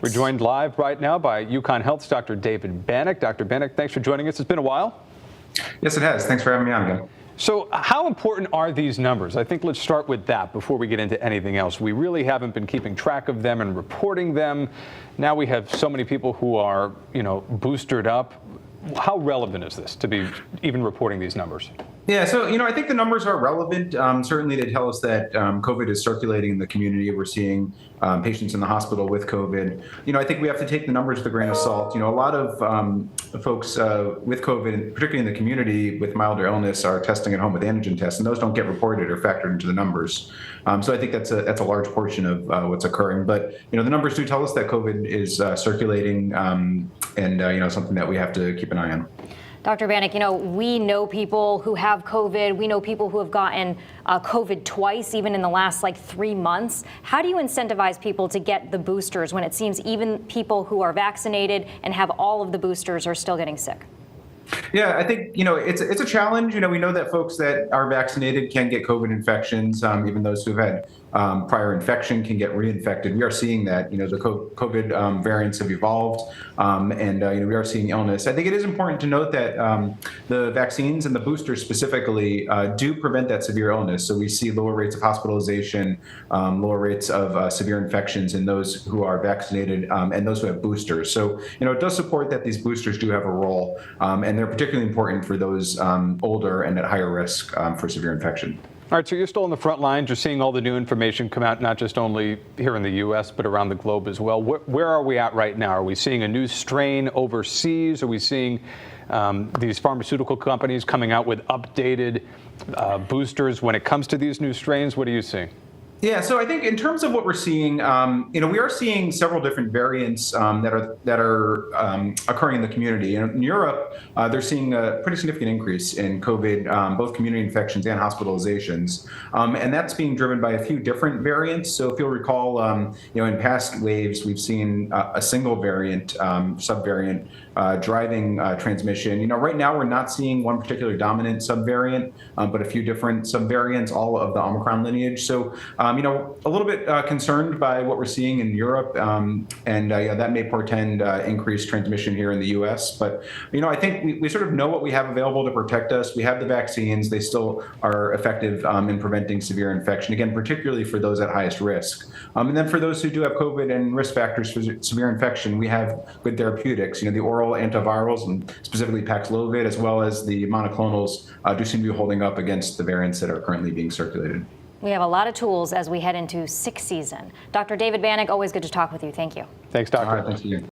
We're joined live right now by UConn Health's Dr. David Banach. Dr. Banach, thanks for joining us. It's been a while. Yes, it has. Thanks for having me on again. So how important are these numbers? I think let's start with that before we get into anything else. We really haven't been keeping track of them and reporting them. Now we have so many people who are, boosted up. How relevant is this to be even reporting these numbers? Yeah, so, I think the numbers are relevant. Certainly, they tell us that COVID is circulating in the community. We're seeing patients in the hospital with COVID. I think we have to take the numbers with a grain of salt. A lot of folks with COVID, particularly in the community with milder illness, are testing at home with antigen tests, and those don't get reported or factored into the numbers. So I think that's a large portion of what's occurring. But, the numbers do tell us that COVID is circulating and, something that we have to keep an eye on. Dr. Banach, we know people who have COVID. We know people who have gotten COVID twice, even in the last 3 months. How do you incentivize people to get the boosters when it seems even people who are vaccinated and have all of the boosters are still getting sick? Yeah, I think, it's a challenge. We know that folks that are vaccinated can get COVID infections. Even those who've had prior infection can get reinfected. We are seeing that, the COVID variants have evolved and we are seeing illness. I think it is important to note that the vaccines and the boosters specifically do prevent that severe illness. So we see lower rates of hospitalization, lower rates of severe infections in those who are vaccinated and those who have boosters. So, it does support that these boosters do have a role and they're particularly important for those older and at higher risk for severe infection. All right, so you're still on the front lines. You're seeing all the new information come out, not just only here in the U.S., but around the globe as well. Where are we at right now? Are we seeing a new strain overseas? Are we seeing these pharmaceutical companies coming out with updated boosters when it comes to these new strains? What are you seeing? Yeah, so I think in terms of what we're seeing, we are seeing several different variants that are occurring in the community. In Europe, they're seeing a pretty significant increase in COVID, both community infections and hospitalizations, and that's being driven by a few different variants. So if you'll recall, in past waves, we've seen a single variant, subvariant, driving transmission. Right now we're not seeing one particular dominant subvariant, but a few different subvariants, all of the Omicron lineage. So, a little bit concerned by what we're seeing in Europe, and that may portend increased transmission here in the U.S. But, I think we sort of know what we have available to protect us. We have the vaccines. They still are effective in preventing severe infection, again, particularly for those at highest risk. And then for those who do have COVID and risk factors for severe infection, we have good therapeutics. The oral antivirals, and specifically Paxlovid, as well as the monoclonals, do seem to be holding up against the variants that are currently being circulated. We have a lot of tools as we head into sixth season. Dr. David Banach, always good to talk with you. Thank you. Thanks, Doctor. All right, thank you.